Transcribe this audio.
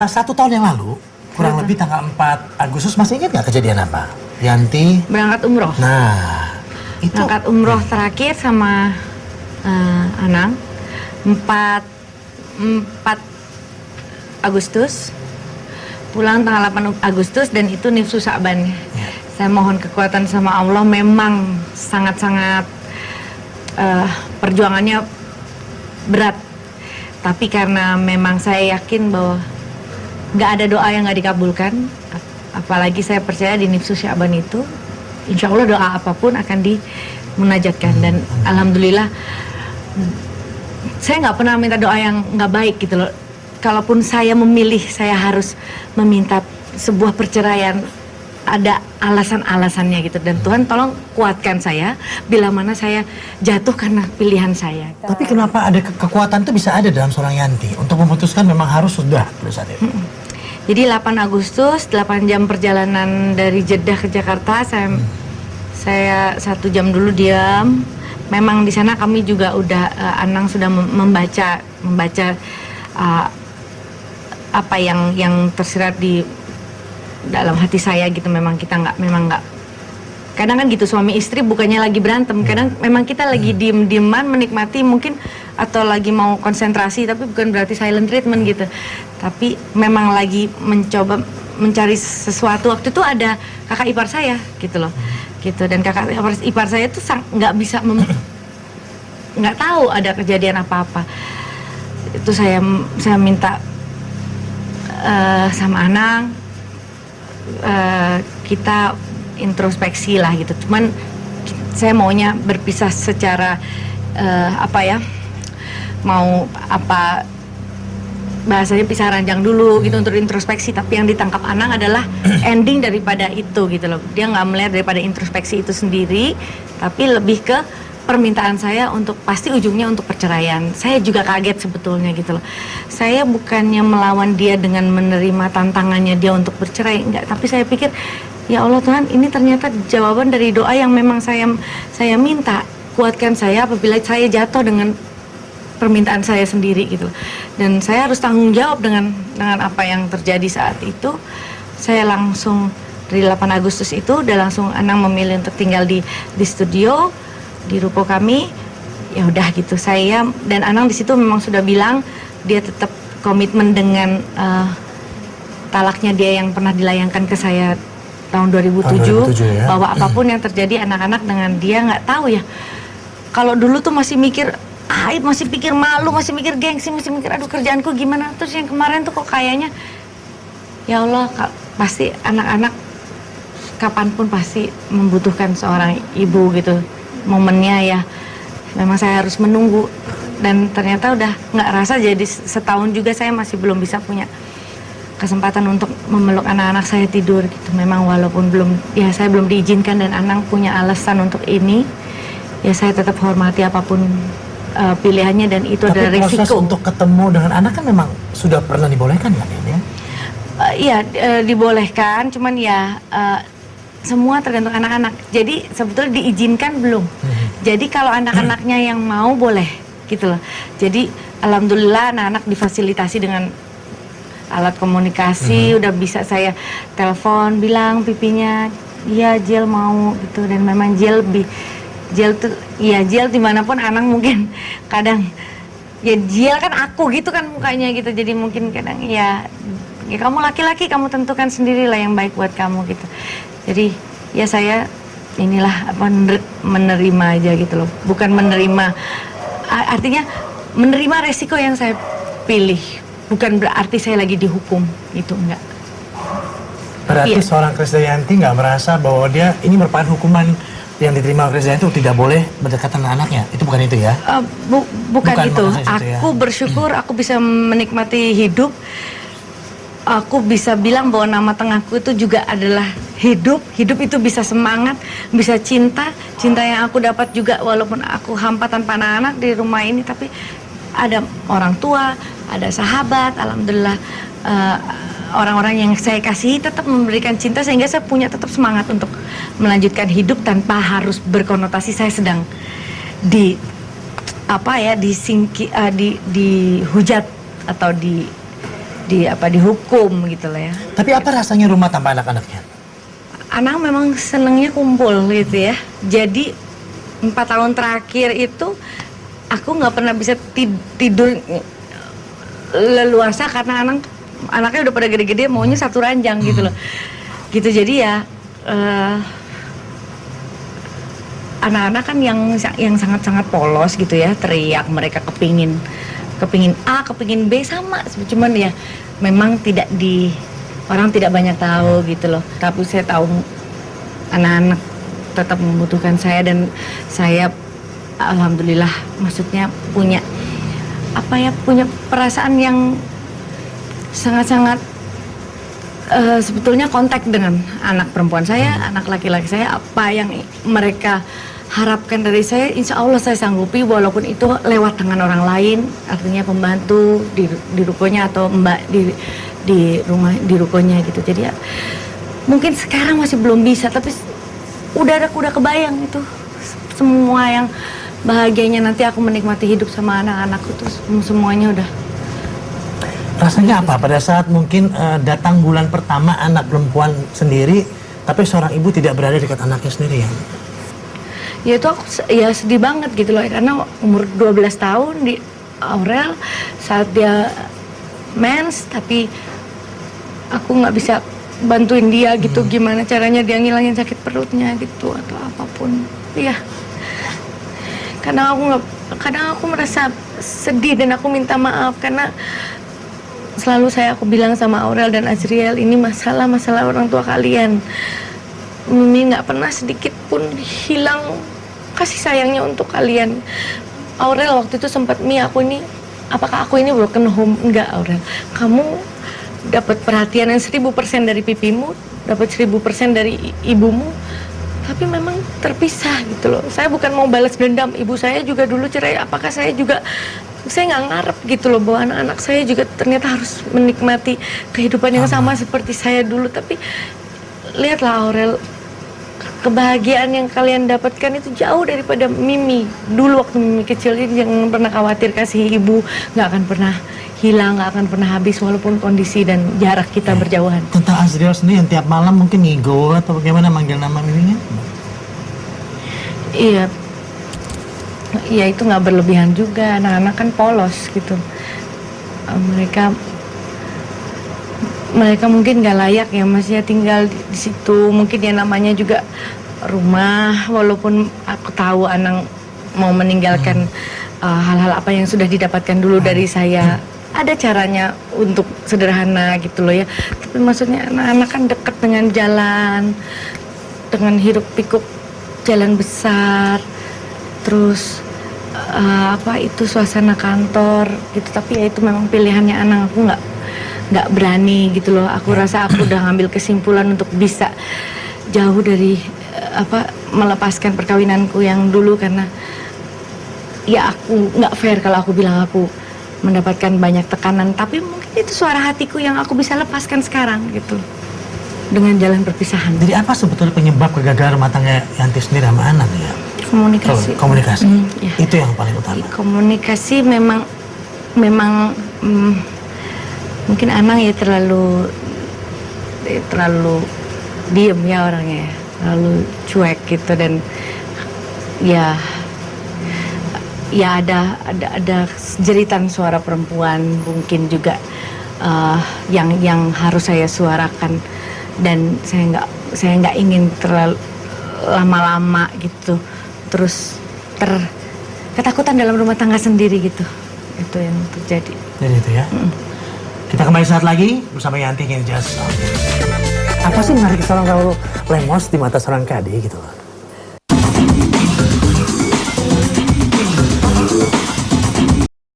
1 tahun yang lalu, kurang lebih tanggal 4 Agustus, masih ingat nggak kejadian apa? Yanti berangkat umroh. Nah, itu berangkat umroh terakhir sama Anang 4 Agustus, pulang tanggal 8 Agustus, dan itu nifsu Sa'ban. Saya mohon kekuatan sama Allah. Memang sangat-sangat perjuangannya berat, tapi karena memang saya yakin bahwa nggak ada doa yang nggak dikabulkan, apalagi saya percaya di nifsu Sa'ban itu insya Allah doa apapun akan dimunajatkan. Dan alhamdulillah saya nggak pernah minta doa yang nggak baik gitu loh. Kalaupun saya memilih, saya harus meminta sebuah perceraian, ada alasan-alasannya gitu. Dan Tuhan tolong kuatkan saya bila mana saya jatuh karena pilihan saya. Tapi kenapa ada kekuatan itu bisa ada dalam seorang Yanti untuk memutuskan memang harus sudah pada saat itu? Jadi 8 Agustus, 8 jam perjalanan dari Jeddah ke Jakarta, saya 1 jam dulu diam. Memang di sana kami juga udah Anang sudah membaca apa yang tersirat di dalam hati saya gitu. Memang kita nggak kadang kan gitu, suami istri bukannya lagi berantem, kadang memang kita lagi diem-dieman menikmati mungkin, atau lagi mau konsentrasi, tapi bukan berarti silent treatment gitu, tapi memang lagi mencoba mencari sesuatu. Waktu itu ada kakak ipar saya gitu loh, gitu, dan kakak ipar saya tuh nggak bisa nggak tahu ada kejadian apa-apa. Itu saya minta sama Anang, kita introspeksi lah gitu. Cuman saya maunya berpisah secara mau apa bahasanya, pisah ranjang dulu gitu untuk introspeksi. Tapi yang ditangkap Anang adalah ending daripada itu gitu loh. Dia nggak melihat daripada introspeksi itu sendiri, tapi lebih ke permintaan saya untuk pasti ujungnya untuk perceraian. Saya juga kaget sebetulnya gitu loh. Saya bukannya melawan dia dengan menerima tantangannya dia untuk bercerai, enggak. Tapi saya pikir, ya Allah Tuhan, ini ternyata jawaban dari doa yang memang saya minta. Kuatkan saya apabila saya jatuh dengan permintaan saya sendiri gitu. Dan saya harus tanggung jawab dengan apa yang terjadi saat itu. Saya langsung dari 8 Agustus itu udah langsung Anang memilih untuk tinggal di studio, di ruko kami. Ya udah gitu, saya dan Anang di situ memang sudah bilang dia tetap komitmen dengan talaknya dia yang pernah dilayangkan ke saya tahun 2007 ya? Bahwa apapun yang terjadi anak-anak dengan dia nggak tahu ya. Kalau dulu tuh masih mikir aib, masih pikir malu, masih mikir gengsi, masih mikir aduh kerjaanku gimana. Terus yang kemarin tuh kok kayaknya ya Allah, pasti anak-anak kapanpun pasti membutuhkan seorang ibu gitu. Momennya ya memang saya harus menunggu, dan ternyata udah nggak rasa. Jadi setahun juga saya masih belum bisa punya kesempatan untuk memeluk anak-anak saya tidur gitu. Memang walaupun saya belum diizinkan dan Anang punya alasan untuk ini, ya saya tetap hormati apapun pilihannya, dan itu tapi adalah resiko. Proses untuk ketemu dengan anak kan memang sudah pernah dibolehkan kan ini ya? Iya, dibolehkan, cuman ya semua tergantung anak-anak. Jadi sebetulnya diizinkan belum. Jadi kalau anak-anaknya yang mau boleh gitu loh. Jadi alhamdulillah anak-anak difasilitasi dengan alat komunikasi, udah bisa saya telepon bilang pipinya, iya Jel mau gitu. Dan memang Jel tuh ya, Jel dimanapun Anang mungkin kadang ya Jel kan aku gitu kan mukanya gitu. Jadi mungkin kadang ya kamu laki-laki, kamu tentukan sendirilah yang baik buat kamu gitu. Jadi ya saya inilah menerima aja gitu loh. Bukan menerima, artinya menerima resiko yang saya pilih. Bukan berarti saya lagi dihukum, itu enggak. Berarti seorang Krisdayanti nggak merasa bahwa dia ini merupakan hukuman yang diterima Krisdayanti itu tidak boleh berdekatan dengan anaknya? Itu bukan itu ya? Bukan itu. Ya? Aku bersyukur aku bisa menikmati hidup. Aku bisa bilang bahwa nama tengahku itu juga adalah hidup. Hidup itu bisa semangat, bisa cinta. Cinta yang aku dapat juga walaupun aku hampa tanpa anak-anak di rumah ini, tapi ada orang tua, ada sahabat, alhamdulillah orang-orang yang saya kasihi tetap memberikan cinta, sehingga saya punya tetap semangat untuk melanjutkan hidup tanpa harus berkonotasi saya sedang dihujat atau dihukum gitu loh ya. Tapi apa rasanya rumah tanpa anak-anaknya? Anak memang senengnya kumpul gitu ya. Jadi 4 tahun terakhir itu aku nggak pernah bisa tidur leluasa karena anaknya udah pada gede-gede, maunya satu ranjang gitu loh. Gitu, jadi ya anak-anak kan yang sangat-sangat polos gitu ya, teriak, mereka kepingin A, kepingin B sama, cuman ya memang orang tidak banyak tahu gitu loh. Tapi saya tahu anak-anak tetap membutuhkan saya, dan saya alhamdulillah maksudnya punya perasaan yang sangat-sangat sebetulnya kontak dengan anak perempuan saya, anak laki-laki saya. Apa yang mereka harapkan dari saya, insya Allah saya sanggupi, walaupun itu lewat tangan orang lain, artinya pembantu di rukonya atau mbak di rumah di rukonya gitu. Jadi ya, mungkin sekarang masih belum bisa, tapi udah kebayang itu semua yang bahagianya nanti aku menikmati hidup sama anak-anakku tuh semuanya udah. Rasanya apa pada saat mungkin datang bulan pertama anak perempuan sendiri, tapi seorang ibu tidak berada dekat anaknya sendiri ya? Ya itu aku ya sedih banget gitu loh, karena umur 12 tahun di Aurel saat dia mens, tapi aku nggak bisa bantuin dia gitu, gimana caranya dia ngilangin sakit perutnya gitu atau apapun. Iya, kadang aku merasa sedih dan aku minta maaf karena selalu aku bilang sama Aurel dan Azriel, ini masalah orang tua kalian. Mimi nggak pernah sedikit pun hilang kasih sayangnya untuk kalian. Aurel waktu itu sempat, apakah aku ini broken home? Enggak, Aurel, kamu dapat perhatian yang 1000% dari pipimu, dapat 1000% dari ibumu, tapi memang terpisah gitu loh. Saya bukan mau balas dendam, ibu saya juga dulu cerai, apakah saya nggak ngarep gitu loh bahwa anak-anak saya juga ternyata harus menikmati kehidupan yang sama seperti saya dulu. Tapi lihatlah Aurel, kebahagiaan yang kalian dapatkan itu jauh daripada Mimi dulu waktu Mimi kecil. Jadi jangan pernah khawatir, kasih ibu nggak akan pernah hilang, nggak akan pernah habis walaupun kondisi dan jarak kita berjauhan. Tentang Azriel sendiri yang tiap malam mungkin ngigo atau bagaimana manggil nama Miminya? Iya itu nggak berlebihan juga, anak-anak kan polos gitu. Mereka mungkin nggak layak ya masih tinggal di situ. Mungkin ya namanya juga rumah, walaupun aku tahu Anang mau meninggalkan hal-hal apa yang sudah didapatkan dulu dari saya. Ada caranya untuk sederhana gitu loh ya. Tapi maksudnya anak-anak kan dekat dengan jalan, dengan hiruk pikuk jalan besar, terus suasana kantor gitu. Tapi ya itu memang pilihannya Anang, aku nggak berani gitu loh. Aku rasa aku udah ngambil kesimpulan untuk bisa jauh dari melepaskan perkawinanku yang dulu, karena ya aku nggak fair kalau aku bilang aku mendapatkan banyak tekanan, tapi mungkin itu suara hatiku yang aku bisa lepaskan sekarang gitu dengan jalan perpisahan. Jadi apa sebetulnya penyebab kegagalan rumah tangga Yanti sendiri sama anak ya? Komunikasi. Ya. Itu yang paling utama. Komunikasi memang mungkin Anang ya terlalu diem ya orangnya, terlalu cuek gitu, dan ya ada jeritan suara perempuan mungkin juga yang harus saya suarakan, dan saya nggak ingin terlalu lama-lama gitu terus ketakutan dalam rumah tangga sendiri gitu. Itu yang terjadi. Jadi itu ya. Kita kembali saat lagi bersama Yanti Kinjas. Apa sih menarik seorang kalau lemos di mata seorang Kade gitu?